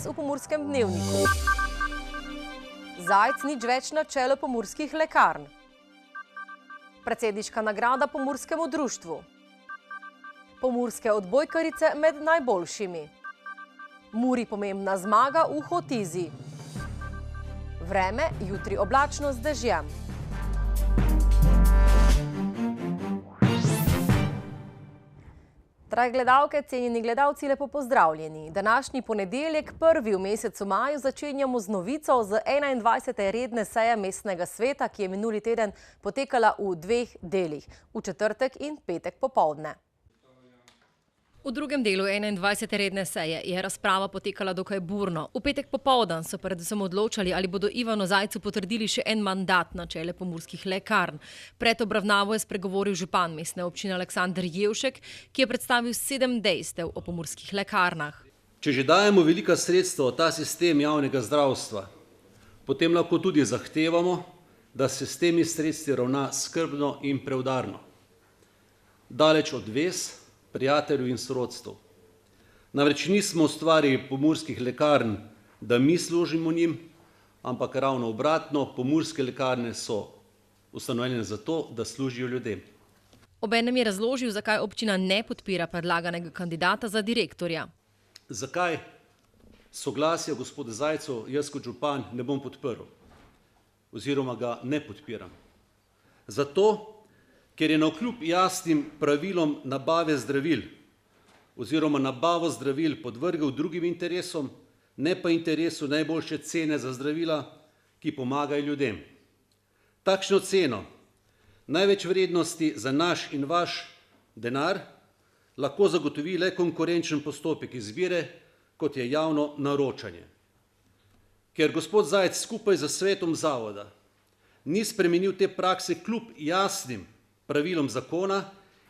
Danes v Pomurskem dnevniku. Zajc nič več na čelu pomurskih lekarn. Predsedniška nagrada Pomurskemu društvu. Pomurske odbojkarice med najboljšimi. Muri pomembna zmaga v Hotizi. Vreme jutri oblačno z dežjem. Drage gledalke, cenjeni gledalci, lepo pozdravljeni. Današnji ponedeljek, prvi v mesecu maju, začenjamo z novico z 21. redne seje mestnega sveta, ki je minuli teden potekala v dveh delih, v četrtek in petek popoldne. V drugem delu 21. redne seje je razprava potekala dokaj burno. V petek popoldan so predvsem odločali, ali bodo Ivanu Zajcu potrdili še en mandat na čelu pomurskih lekarn. Pred obravnavo je spregovoril župan mestne občine Aleksander Jevšek, ki je predstavil 7 dejstev o pomurskih lekarnah. Če že dajemo velika sredstva v ta sistem javnega zdravstva, potem lahko tudi zahtevamo, da se s temi sredstvi ravna skrbno in preudarno. Daleč od vez, prijateljev in sorodstv. Namreč nismo ustvarili pomurskih lekarn, da mi služimo njim, ampak ravno obratno, pomurske lekarne so ustanovljene zato, da služijo ljudem. Obenem je razložil, zakaj občina ne podpira predlaganega kandidata za direktorja. Zakaj soglasja gospoda Zajcu jaz kot župan ne bom podprl oziroma ga ne podpiram? Zato, ker je navkljub jasnim pravilom nabave zdravil oziroma nabavo zdravil podvrgel drugim interesom, ne pa interesu najboljše cene za zdravila, ki pomagajo ljudem. Takšno ceno, največ vrednosti za naš in vaš denar, lahko zagotovi le konkurenčen postopek izbire, kot je javno naročanje. Ker gospod Zajc skupaj z svetom zavoda ni spremenil te prakse kljub jasnim pravilom zakona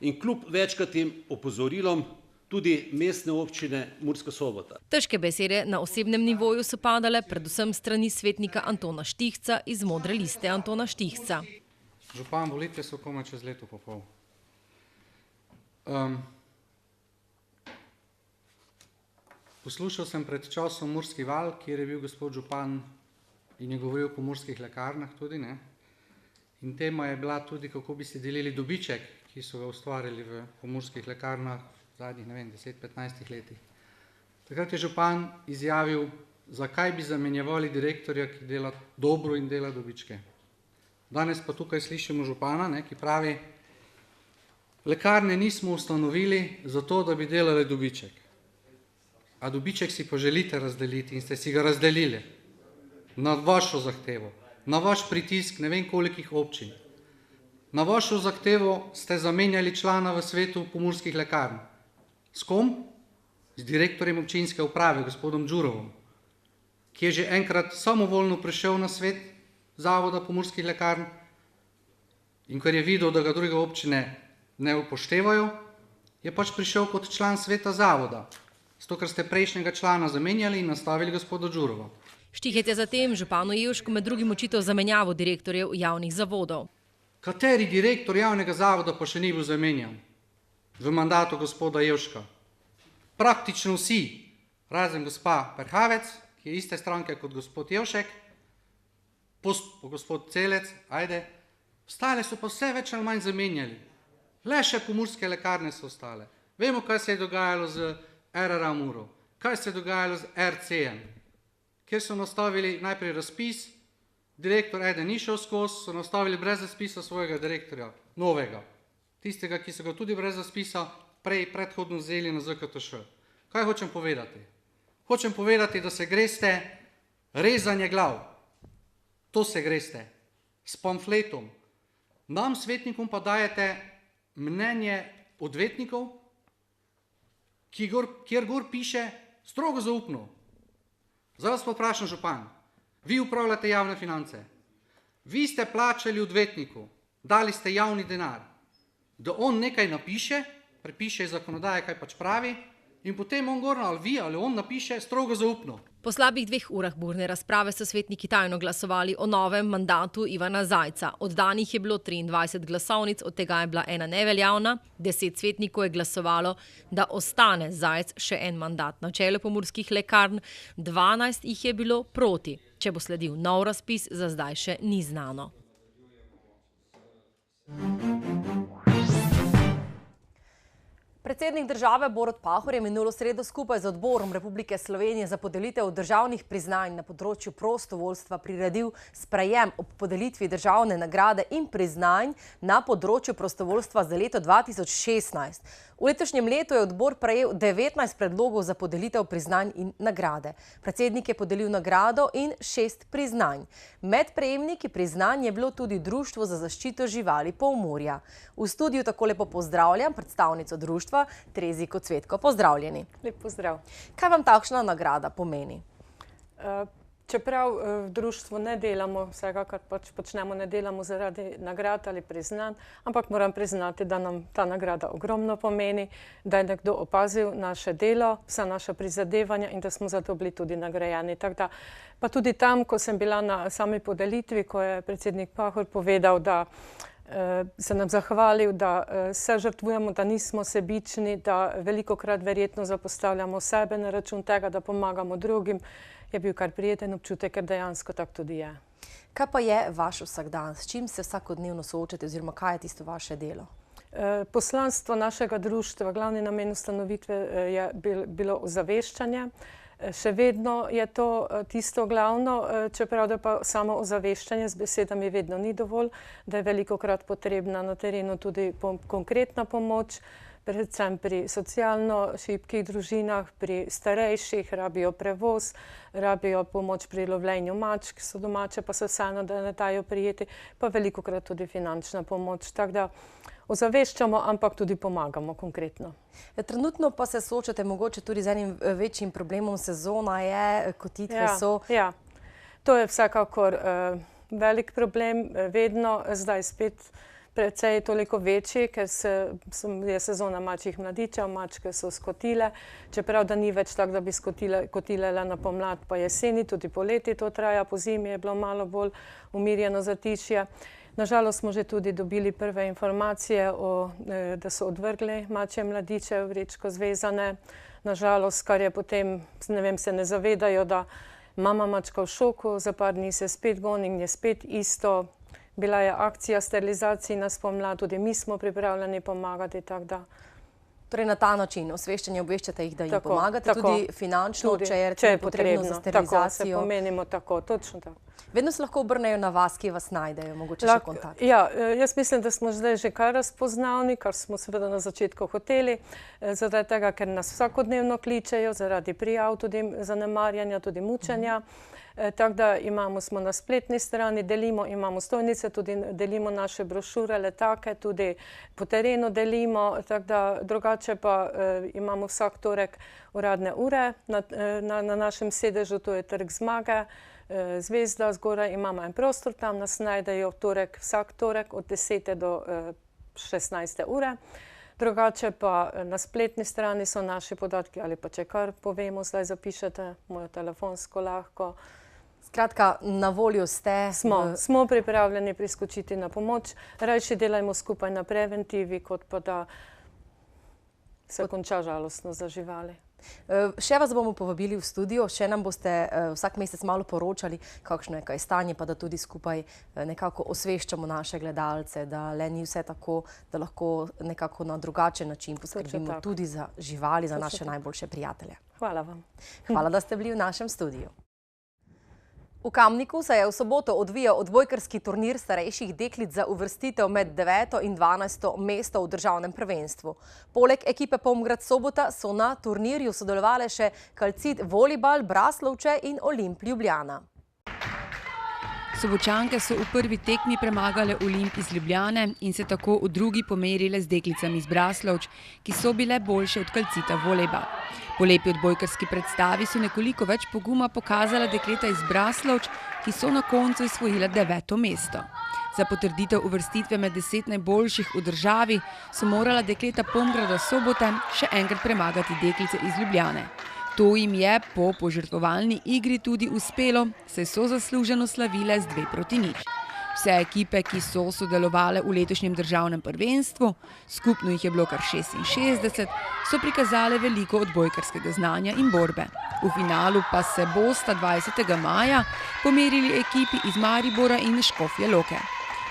in kljub večkratnim opozorilom tudi mestne občine Murska Sobota. Težke besede na osebnem nivoju so padale predvsem strani svetnika Antona Štihca iz Modre liste Antona Štihca. Župan, volitve so komaj čez leto pa pol. Poslušal sem pred časom Murski val, kjer je bil gospod župan in je govoril o pomurskih lekarnah tudi, ne? In tema je bila tudi, kako bi si delili dobiček, ki so ga ustvarili v pomurskih lekarnah v zadnjih, 10-15 letih. Takrat je župan izjavil, zakaj bi zamenjevali direktorja, ki dela dobro in dela dobičke. Danes pa tukaj slišimo župana, ne, ki pravi, lekarne nismo ustanovili zato, da bi delali dobiček. A dobiček si pa želite razdeliti in ste si ga razdelili na vašo zahtevo. Na vaš pritisk ne vem kolikih občin. Na vašo zahtevo ste zamenjali člana v svetu pomurskih lekarn. S kom? Z direktorjem občinske uprave, gospodom Đurovom, ki je že enkrat samovoljno prišel na svet zavoda pomurskih lekarn in ker je videl, da ga druge občine ne upoštevajo, je pač prišel kot član sveta zavoda. Zato, ker ste prejšnjega člana zamenjali in nastavili gospoda Đurova. Štihec je zatem županu Jevšku med drugim očital zamenjavo direktorjev javnih zavodov. Kateri direktor javnega zavoda pa še ni bil zamenjan v mandatu gospoda Jevška? Praktično vsi, razen gospa Perhavec, ki je iste stranke kot gospod Jevšek, gospod Celec, ostale so pa vse več ali manj zamenjali. Le še pomurske lekarne so ostale. Vemo, kaj se je dogajalo z RRA Muro, kaj se je dogajalo z RCM, kjer so nastavili najprej razpis, direktor eden ni šel skozi, so nastavili brez razpisa svojega direktorja, novega, tistega, ki so ga tudi brez razpisa predhodno vzeli na ZKTŠ. Kaj hočem povedati? Hočem povedati, da se greste rezanje glav. To se greste s pamfletom. Nam, svetnikom, pa dajete mnenje odvetnikov, kjer gor piše strogo zaupno. Zdaj vas pa vprašam, župan, vi upravljate javne finance, vi ste plačali odvetniku, dali ste javni denar, da on nekaj napiše, prepiše iz zakonodaje, kaj pač pravi, in potem on gorno ali vi ali on napiše strogo zaupno. Po slabih 2 urah burne razprave so svetniki tajno glasovali o novem mandatu Ivana Zajca. Oddanih je bilo 23 glasovnic, od tega je bila 1 neveljavna. 10 svetnikov je glasovalo, da ostane Zajc še en mandat na čelu Pomurskih lekarn, 12 jih je bilo proti. Če bo sledil nov razpis, za zdaj še ni znano. Predsednik države Borut Pahor je minulo sredo skupaj z Odborom Republike Slovenije za podelitev državnih priznanj na področju prostovoljstva priredil sprejem ob podelitvi državne nagrade in priznanj na področju prostovoljstva za leto 2016. V letošnjem letu je odbor prejel 19 predlogov za podelitev priznanj in nagrade. Predsednik je podelil nagrado in 6 priznanj. Med prejemniki priznanj je bilo tudi Društvo za zaščito živali Pomurja. V studiu tako lepo pozdravljam predstavnico društva Trezi Kocvetko. Pozdravljeni. Lep pozdrav. Kaj vam takšna nagrada pomeni? Čeprav v društvu ne delamo vsega, kar pač počnemo, ne delamo zaradi nagrad ali priznanj, ampak moram priznati, da nam ta nagrada ogromno pomeni, da je nekdo opazil naše delo, vsa naša prizadevanja in da smo zato bili tudi nagrajeni. Tako da, pa tudi tam, ko sem bila na sami podelitvi, ko je predsednik Pahor povedal, da se nam zahvalil, da se žrtvujemo, da nismo sebični, da velikokrat verjetno zapostavljamo sebe na račun tega, da pomagamo drugim, je bil kar prijeten občutek, ker dejansko tako tudi je. Kaj pa je vaš vsakdan? S čim se vsakodnevno soočate oziroma kaj je tisto vaše delo? Poslanstvo našega društva, glavni namen ustanovitve je bilo ozaveščanje. Še vedno je to tisto glavno, čeprav da pa samo ozaveščanje z besedami vedno ni dovolj, da je velikokrat potrebna na terenu tudi konkretna pomoč, predvsem pri socialno šibkih družinah, pri starejših, rabijo prevoz, rabijo pomoč pri lovljenju mačk, so domače, pa se vseeno, da ne dajo prijeti, pa velikokrat tudi finančna pomoč. Tako da ozaveščamo, ampak tudi pomagamo konkretno. Trenutno pa se soočate mogoče tudi z enim večjim problemom, sezona je, kotitve so. Ja, to je vsekakor velik problem, vedno, zdaj spet precej toliko večji, ker je sezona mačjih mladičev, mačke so skotile, čeprav da ni več tako, da bi kotile le na pomlad pa jeseni, tudi poleti to traja, po zimi je bilo malo bolj umirjeno zatišje. Nažalost smo že tudi dobili prve informacije, da so odvrgli mačje mladiče v vrečko zvezane. Nažalost, kar je potem, ne vem, se ne zavedajo, da mama mačka v šoku, za par dni se spet goni in je spet isto. Bila je akcija sterilizacij na spomlad, tudi mi smo pripravljeni pomagati, tako da. Torej na ta način osveščanje obveščate jih, da jim pomagate, tudi finančno, če je potrebno za sterilizacijo. Tako se pomenimo, tako, točno tako. Vedno se lahko obrnejo na vas, ki vas najdejo, mogoče še kontakt. Ja, jaz mislim, da smo zdaj že kar razpoznavni, kar smo seveda na začetku hoteli, zaradi tega, ker nas vsakodnevno kličejo, zaradi prijav tudi zanemarjanja, tudi mučenja. Tako da smo na spletni strani, imamo stojnice, tudi delimo naše brošure, letake, tudi po terenu delimo, tako da drugače pa imamo vsak torek uradne ure na našem sedežu, to je Trg Zmage, Zvezda, zgoraj imamo en prostor, tam nas najdejo vsak torek od 10. do 16. ure. Drugače pa na spletni strani so naši podatki, ali pa če kar povemo, zdaj zapišete mojo telefonsko lahko. Skratka, na voljo ste. Smo pripravljeni priskočiti na pomoč. Rajši delajmo skupaj na preventivi, kot pa da se konča žalostno za živali. Še vas bomo povabili v studio, še nam boste vsak mesec malo poročali, kakšno je kaj stanje, pa da tudi skupaj nekako osveščamo naše gledalce, da le ni vse tako, da lahko nekako na drugačen način poskrbimo tudi za živali, za naše najboljše prijatelje. Hvala vam. Hvala, da ste bili v našem studiu. V Kamniku se je v soboto odvijal odbojkarski turnir starejših deklic za uvrstitev med 9. in 12. mesto v državnem prvenstvu. Poleg ekipe Pomgrad Sobota so na turnirju sodelovale še Calcit Volleyball, Braslovče in Olimp Ljubljana. Sobočanke so v prvi tekmi premagale Olimpij iz Ljubljane in se tako v drugi pomerile z deklicami iz Braslovč, ki so bile boljše od Calcita Volejbal. Po lepi odbojkarski predstavi so nekoliko več poguma pokazala dekleta iz Braslovč, ki so na koncu osvojila 9. mesto. Za potrditev uvrstitve med 10 najboljših v državi so morala dekleta Pomgrada Sobote še enkrat premagati deklice iz Ljubljane. To jim je po požrtvovalni igri tudi uspelo, saj so zasluženo slavile z 2-0. Vse ekipe, ki so sodelovale v letošnjem državnem prvenstvu, skupno jih je bilo kar 66, so prikazale veliko odbojkarskega znanja in borbe. V finalu pa se bosta 20. maja pomerili ekipi iz Maribora in Škofje Loke.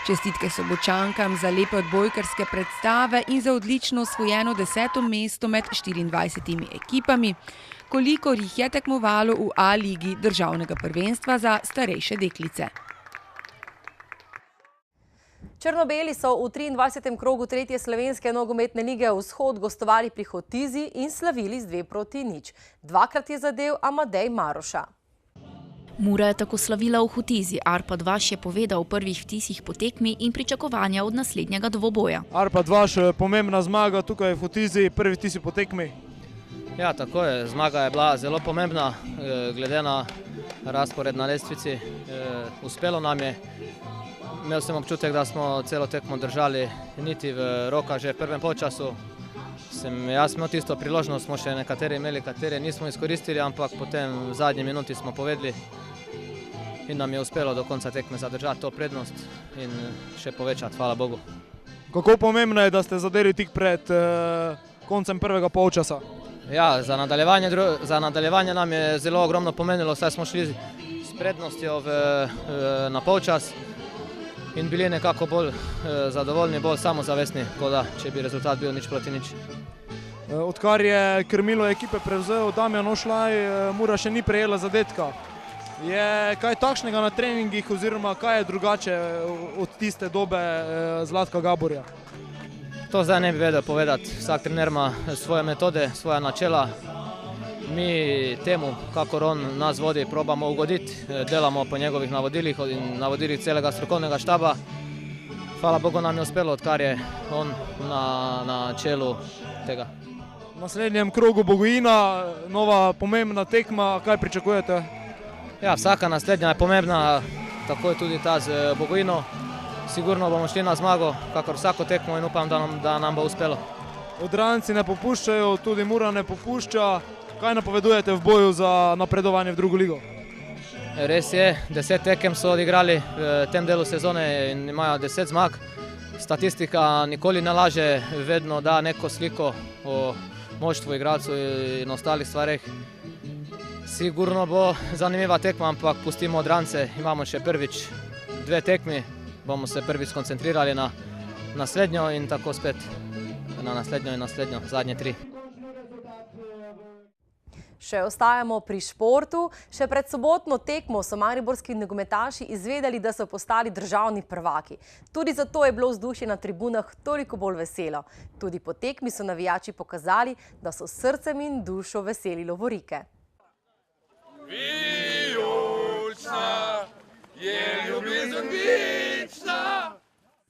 Čestitke Sobočankam za lepe odbojkarske predstave in za odlično osvojeno 10. mesto med 24 ekipami, kolikor jih je tekmovalo v A-ligi državnega prvenstva za starejše deklice. Črno-beli so v 23. krogu 3. slovenske nogometne lige Vzhod gostovali pri Hotizi in slavili z 2-0. Dvakrat je zadel Amadej Maroša. Mura je tako slavila v Hotizi. Arpad Vaš je povedal o prvih vtisih po tekmi in pričakovanja od naslednjega dvoboja. Arpad Vaš, pomembna zmaga tukaj v Hotizi, prvi vtisi po tekmi. Ja, tako je. Zmaga je bila zelo pomembna, glede na razpored na lestvici. Uspelo nam je. Imel sem občutek, da smo celo tekmo držali niti v roka že v prvem polčasu. Jaz imel tisto priložnost, smo še nekateri imeli, katere nismo izkoristili, ampak potem v zadnji minuti smo povedali in nam je uspelo do konca tekme zadržati to prednost in še povečati, hvala Bogu. Kako pomembno je, da ste zadeli tik pred koncem prvega polčasa? Ja, za nadaljevanje nam je zelo ogromno pomenilo, saj smo šli s prednostjo na polčas in bili nekako bolj zadovoljni, bolj samozavestni, kot da če bi rezultat bil 0-0. Odkar je krmilo ekipe prevzel Damjan Ošlaj, Mura še ni prejela zadetka. Je kaj takšnega na treningih oziroma kaj je drugače od tiste dobe Zlatka Gaborja? To zdaj ne bi vedel povedati. Vsak trener ima svoje metode, svoja načela. Mi temu, kakor on nas vodi, probamo ugoditi, delamo po njegovih navodilih in navodilih celega strokovnega štaba. Hvala Bogu nam je uspelo, odkar je on na čelu tega. V naslednjem krogu Bogojina, nova pomembna tekma, kaj pričakujete? Ja, vsaka naslednja je pomembna, tako je tudi ta z Bogojino. Sigurno bomo šli na zmago, kakor vsako tekmo in upam, da nam bo uspelo. Odranci ne popuščajo, tudi Mura ne popušča. Kaj napovedujete v boju za napredovanje v drugo ligo? Res je, 10 tekem so odigrali v tem delu sezone in imajo 10 zmag. Statistika nikoli ne laže, vedno da neko sliko o moštvu, igralcu in ostalih stvareh. Sigurno bo zanimiva tekma, ampak pustimo Odrancje. Imamo še prvič 2 tekmi, bomo se prvič skoncentrirali na naslednjo in tako spet na naslednjo in naslednjo, zadnje 3. Še ostajamo pri športu. Še pred sobotno tekmo so mariborski nogometaši izvedeli, da so postali državni prvaki. Tudi zato je bilo vzdušje na tribunah toliko bolj veselo. Tudi po tekmi so navijači pokazali, da so srcem in dušo veseli lovorike. Vijolična je ljubezen večna.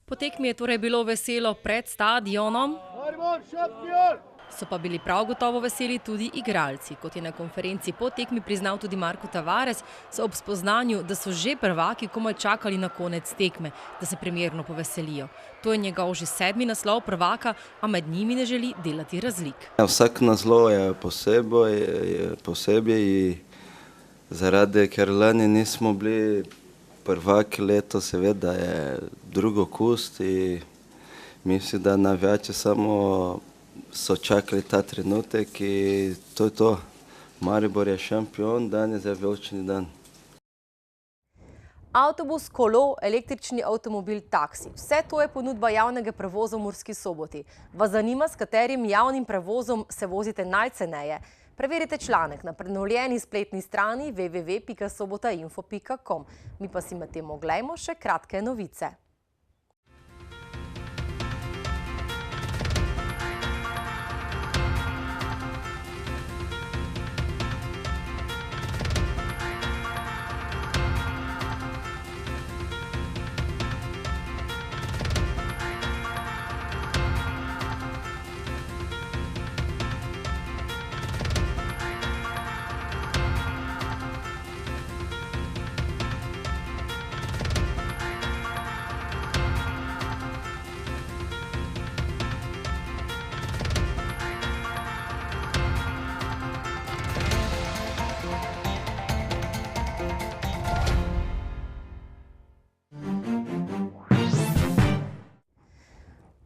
Po tekmi je torej bilo veselo pred stadionom. Maribor šampion! So pa bili prav gotovo veseli tudi igralci. Kot je na konferenci po tekmi priznal tudi Marko Tavares, so ob spoznanju, da so že prvaki komaj čakali na konec tekme, da se primerno poveselijo. To je njegov že 7. naslov prvaka, a med njimi ne želi delati razlik. Vsak naslov je posebej, zaradi ker lani nismo bili prvaki, leto seveda je drugo kust in mislim, da navijači samo so čakali ta trenutek in to je to. Maribor je šampion, danes je velični dan. Avtobus, kolo, električni avtomobil, taksi. Vse to je ponudba javnega prevoza v Murski Soboti. Vas zanima, s katerim javnim prevozom se vozite najceneje? Preverite članek na prenovljeni spletni strani www.sobotainfo.com. Mi pa si med tem oglejmo še kratke novice.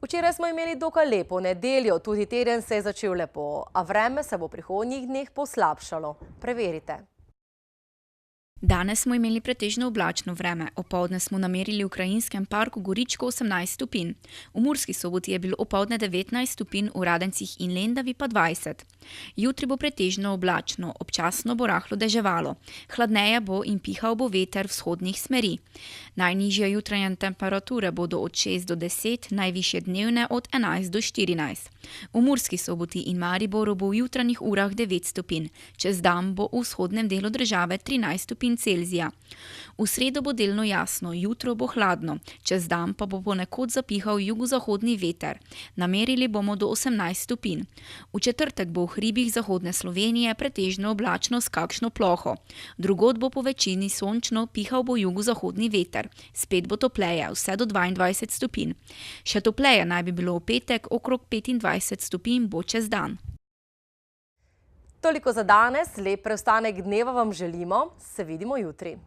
Včeraj smo imeli dokaj lepo nedeljo, tudi teden se je začel lepo, a vreme se bo v prihodnjih dneh poslabšalo. Preverite. Danes smo imeli pretežno oblačno vreme. Opoldne smo namerili v krajinskem parku Goričko 18 stopinj. V Murski Soboti je bilo opoldne 19 stopinj, v Radencih in Lendavi pa 20. Jutri bo pretežno oblačno, občasno bo rahlo deževalo. Hladneje bo in pihal bo veter vzhodnih smeri. Najnižje jutranje temperature bodo od 6 do 10, najvišje dnevne od 11 do 14. V Murski Soboti in Mariboru bo v jutranjih urah 9 stopinj. Čez dan bo v vzhodnem delu države 13 stopinj Celzija. V sredo bo delno jasno, jutro bo hladno, čez dan pa bo ponekod zapihal jugozahodni veter. Namerili bomo do 18 stopinj. V četrtek bo v hribih zahodne Slovenije pretežno oblačno s kakšno ploho. Drugod bo po večini sončno, pihal bo jugozahodni veter. Spet bo topleje, vse do 22 stopinj. Še topleje naj bi bilo v petek, okrog 25 stopinj bo čez dan. Toliko za danes, lep preostanek dneva vam želimo, se vidimo jutri.